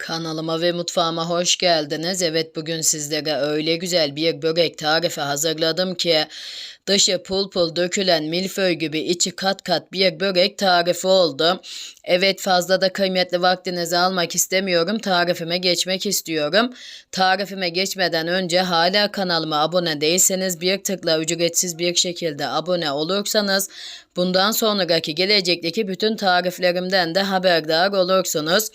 Kanalıma ve mutfağıma hoş geldiniz. Evet, bugün sizlere öyle güzel bir börek tarifi hazırladım ki dışı pul pul dökülen milföy gibi içi kat kat bir börek tarifi oldu. Evet, fazla da kıymetli vaktinizi almak istemiyorum. Tarifime geçmek istiyorum. Tarifime geçmeden önce hala kanalıma abone değilseniz bir tıkla ücretsiz bir şekilde abone olursanız bundan sonraki gelecekteki bütün tariflerimden de haberdar olursunuz.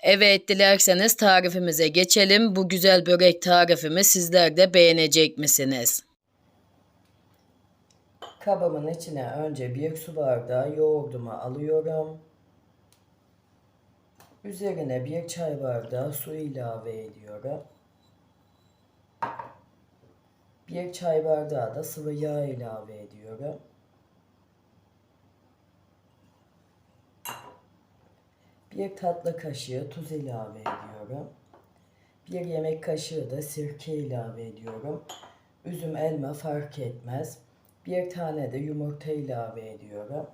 Evet, dilerseniz tarifimize geçelim. Bu güzel börek tarifimi sizler de beğenecek misiniz? Kabımın içine önce bir su bardağı yoğurdumu alıyorum. Üzerine bir çay bardağı su ilave ediyorum. Bir çay bardağı da sıvı yağ ilave ediyorum. Bir tatlı kaşığı tuz ilave ediyorum. Bir yemek kaşığı da sirke ilave ediyorum. Üzüm elma fark etmez. Bir tane de yumurta ilave ediyorum.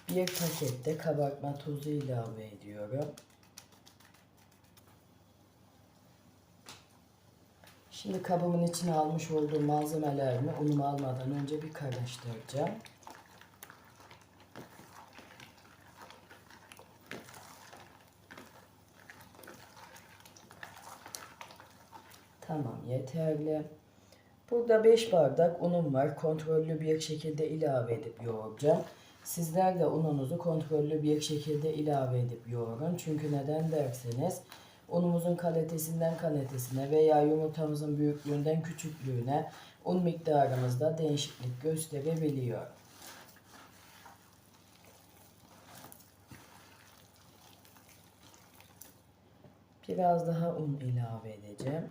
Bir paket de kabartma tozu ilave ediyorum. Şimdi kabımın içine almış olduğum malzemelerimi unumu almadan önce bir karıştıracağım. Tamam, yeterli. Burada 5 bardak unum var. Kontrollü bir şekilde ilave edip yoğuracağım. Sizler de ununuzu kontrollü bir şekilde ilave edip yoğurun. Çünkü neden derseniz unumuzun kalitesinden kalitesine veya yumurtamızın büyüklüğünden küçüklüğüne un miktarımızda değişiklik gösterebiliyor. Biraz daha un ilave edeceğim.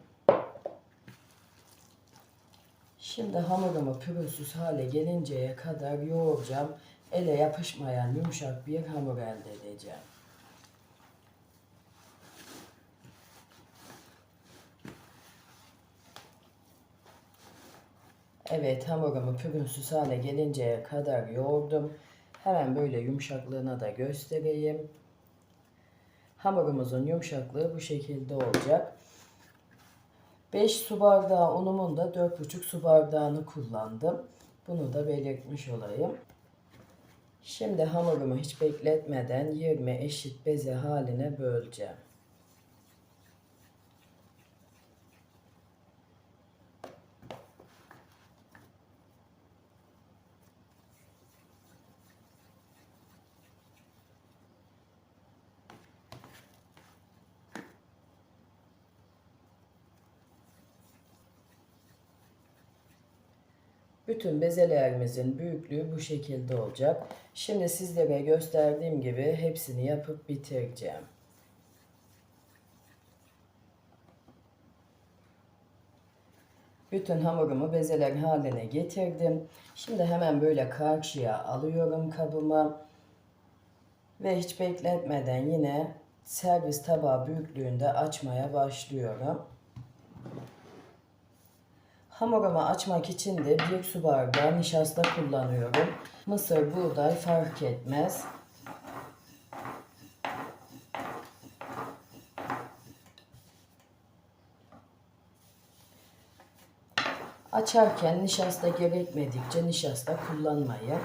Şimdi hamurumu pürüzsüz hale gelinceye kadar yoğuracağım. Ele yapışmayan yumuşak bir hamur elde edeceğim. Evet, hamurumu pürüzsüz hale gelinceye kadar yoğurdum. Hemen böyle yumuşaklığına da göstereyim. Hamurumuzun yumuşaklığı bu şekilde olacak. 5 su bardağı unumun da 4,5 su bardağını kullandım. Bunu da belirtmiş olayım. Şimdi hamurumu hiç bekletmeden 20 eşit beze haline böleceğim. Bütün bezelerimizin büyüklüğü bu şekilde olacak. Şimdi sizlere gösterdiğim gibi hepsini yapıp bitireceğim. Bütün hamurumu bezeler haline getirdim. Şimdi hemen böyle karşıya alıyorum kabıma. Ve hiç bekletmeden yine servis tabağı büyüklüğünde açmaya başlıyorum. Hamurumu açmak için de 1 su bardağı nişasta kullanıyorum. Mısır, buğday fark etmez. Açarken nişasta gerekmedikçe nişasta kullanmayın.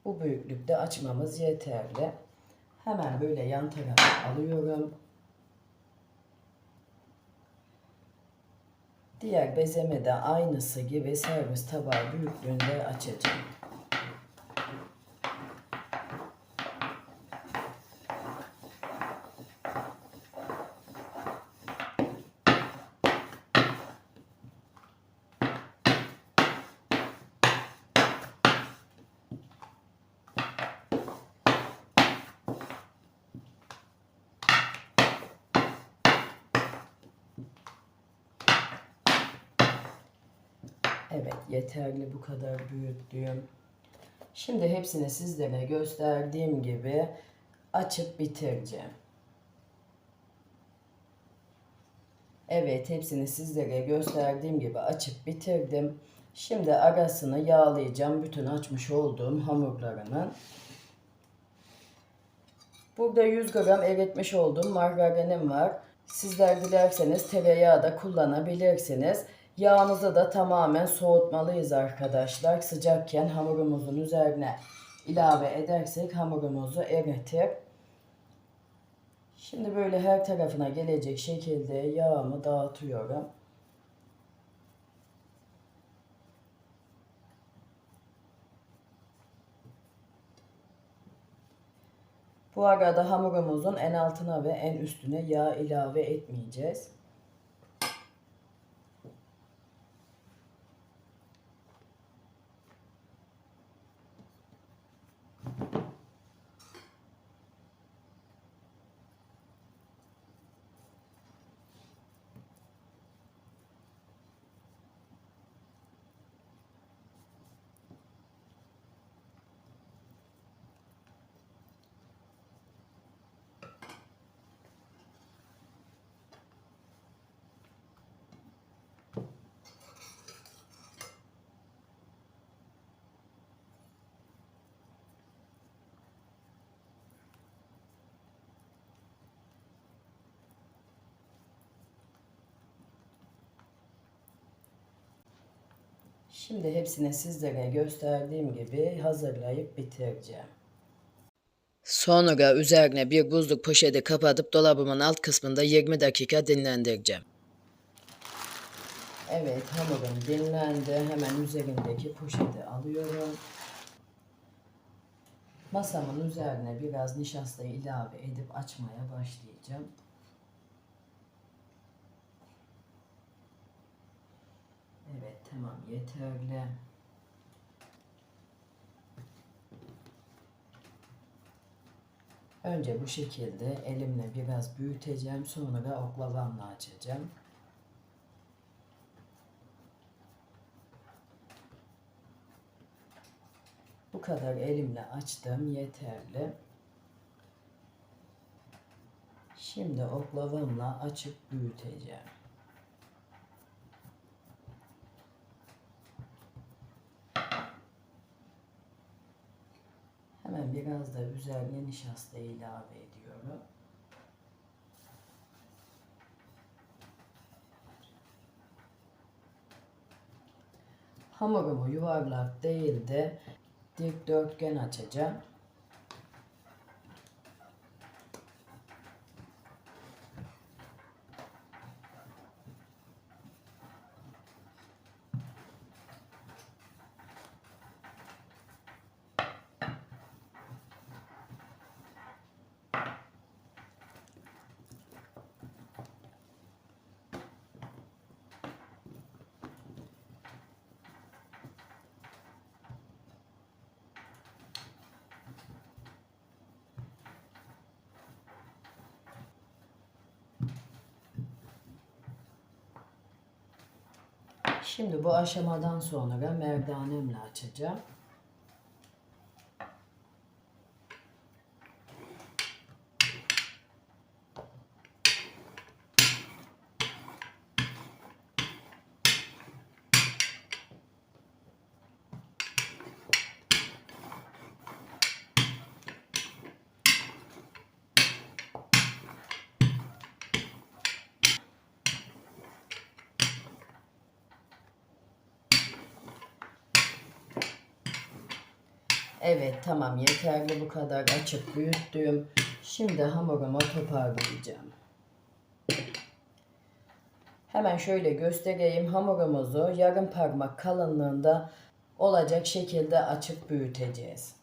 Bu büyüklükte açmamız yeterli. Hemen böyle yan tarafa alıyorum. Diğer bezemi de aynısı gibi servis tabağı büyüklüğünde açacağım. Evet, yeterli bu kadar büyüklüğüm. Şimdi hepsini sizlere gösterdiğim gibi açıp bitireceğim. Evet, hepsini sizlere gösterdiğim gibi açıp bitirdim. Şimdi arasını yağlayacağım bütün açmış olduğum hamurlarımın. Burada 100 gram eritmiş olduğum margarinim var. Sizler dilerseniz tereyağı da kullanabilirsiniz. Yağımızı da tamamen soğutmalıyız arkadaşlar. Sıcakken hamurumuzun üzerine ilave edersek hamurumuzu eritir. Şimdi böyle her tarafına gelecek şekilde yağımı dağıtıyorum. Bu arada hamurumuzun en altına ve en üstüne yağ ilave etmeyeceğiz. Şimdi hepsini sizlere gösterdiğim gibi hazırlayıp bitireceğim. Sonra üzerine bir buzluk poşeti kapatıp dolabımın alt kısmında 20 dakika dinlendireceğim. Evet, hamurum dinlendi. Hemen üzerindeki poşeti alıyorum. Masamın üzerine biraz nişastayı ilave edip açmaya başlayacağım. Evet, tamam, yeterli. Önce bu şekilde elimle biraz büyüteceğim. Sonra oklavamla açacağım. Bu kadar elimle açtım, yeterli. Şimdi oklavamla açıp büyüteceğim. Hemen biraz da üzerine nişasta ilave ediyorum. Hamurumu yuvarlak değil de dikdörtgen açacağım. Şimdi bu aşamadan sonra merdanemle açacağım. Evet, tamam, yeterli, bu kadar açıp büyüttüm. Şimdi hamurumu toparlayacağım. Hemen şöyle göstereyim. Hamurumuzu yarım parmak kalınlığında olacak şekilde açıp büyüteceğiz.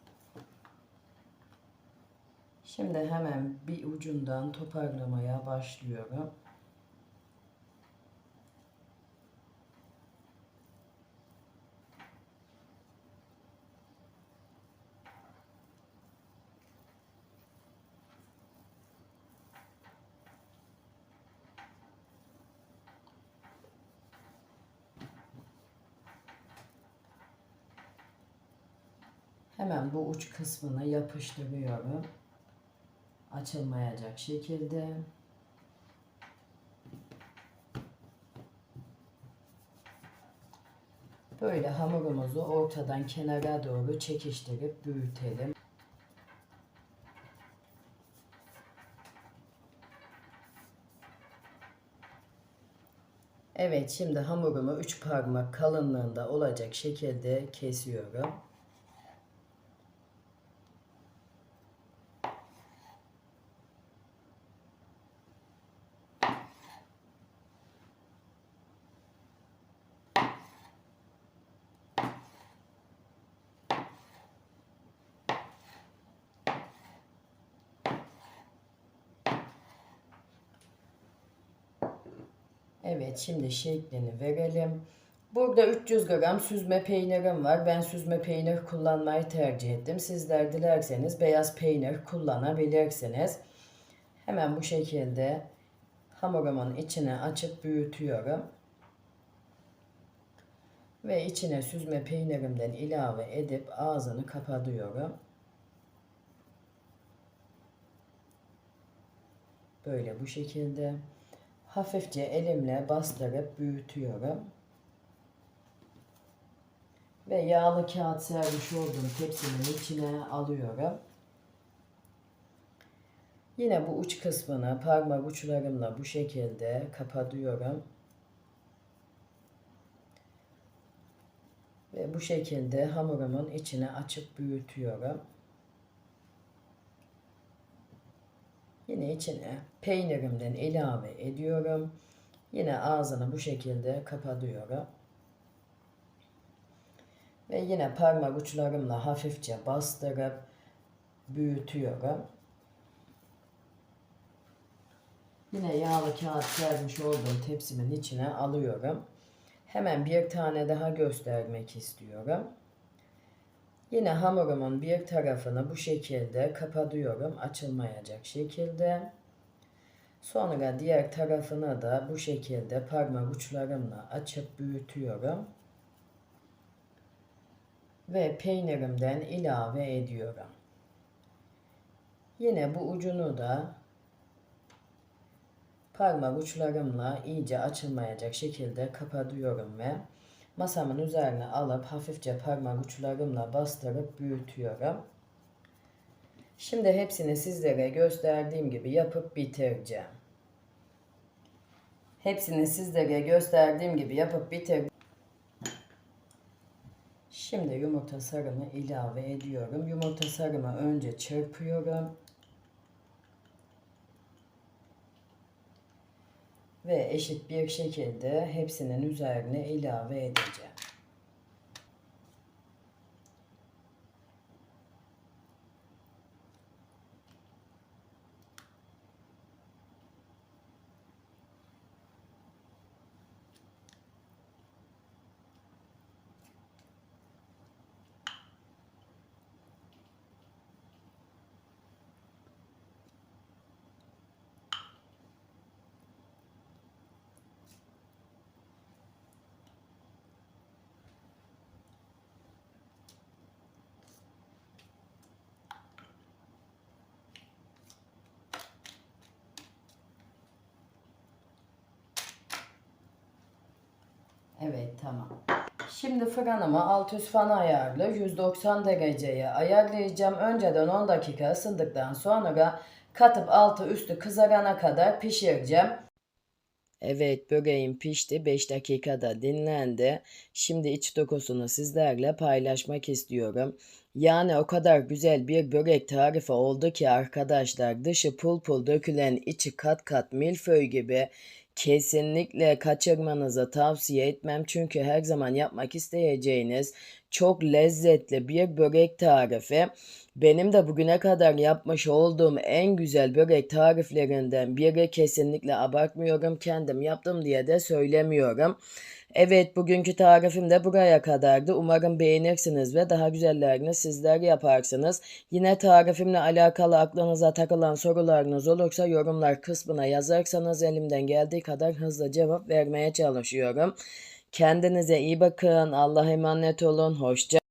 Şimdi hemen bir ucundan toparlamaya başlıyorum. Hemen bu uç kısmını yapıştırıyorum. Açılmayacak şekilde. Böyle hamurumuzu ortadan kenara doğru çekiştirip büyütelim. Evet, şimdi hamurumu 3 parmak kalınlığında olacak şekilde kesiyorum. Evet, şimdi şeklini verelim. Burada 300 gram süzme peynirim var. Ben süzme peynir kullanmayı tercih ettim. Sizler dilerseniz beyaz peynir kullanabilirsiniz. Hemen bu şekilde hamurumun içine açıp büyütüyorum. Ve içine süzme peynirimden ilave edip ağzını kapatıyorum. Böyle bu şekilde hafifçe elimle bastırıp büyütüyorum. Ve yağlı kağıt sermiş olduğum tepsimin içine alıyorum. Yine bu uç kısmını parmak uçlarımla bu şekilde kapatıyorum. Ve bu şekilde hamurumun içine açıp büyütüyorum. Yine içine peynirimden ilave ediyorum. Yine ağzını bu şekilde kapatıyorum. Ve yine parmak uçlarımla hafifçe bastırıp büyütüyorum. Yine yağlı kağıt sermiş olduğum tepsimin içine alıyorum. Hemen bir tane daha göstermek istiyorum. Yine hamurumun bir tarafını bu şekilde kapatıyorum, açılmayacak şekilde. Sonra diğer tarafını da bu şekilde parmak uçlarımla açıp büyütüyorum. Ve peynirimden ilave ediyorum. Yine bu ucunu da parmak uçlarımla iyice açılmayacak şekilde kapatıyorum ve masamın üzerine alıp hafifçe parmak uçlarımla bastırıp büyütüyorum. Şimdi hepsini sizlere gösterdiğim gibi yapıp bitireceğim. Şimdi yumurta sarımı ilave ediyorum. Yumurta sarımı önce çırpıyorum. Ve eşit bir şekilde hepsinin üzerine ilave edeceğim. Evet, tamam. Şimdi fırınımı alt üst fan ayarlı 190 dereceye ayarlayacağım. Önceden 10 dakika ısındıktan sonra katıp altı üstü kızarana kadar pişireceğim. Evet, böreğim pişti. 5 dakikada dinlendi. Şimdi iç dokusunu sizlerle paylaşmak istiyorum. Yani o kadar güzel bir börek tarifi oldu ki arkadaşlar, dışı pul pul dökülen, içi kat kat milföy gibi. Kesinlikle kaçırmanızı tavsiye etmem çünkü her zaman yapmak isteyeceğiniz çok lezzetli bir börek tarifi. Benim de bugüne kadar yapmış olduğum en güzel börek tariflerinden biri, kesinlikle abartmıyorum. Kendim yaptım diye de söylemiyorum. Evet, bugünkü tarifim de buraya kadardı. Umarım beğenirsiniz ve daha güzellerini sizler yaparsınız. Yine tarifimle alakalı aklınıza takılan sorularınız olursa yorumlar kısmına yazarsanız elimden geldiği kadar hızlı cevap vermeye çalışıyorum. Kendinize iyi bakın. Allah'a emanet olun. Hoşça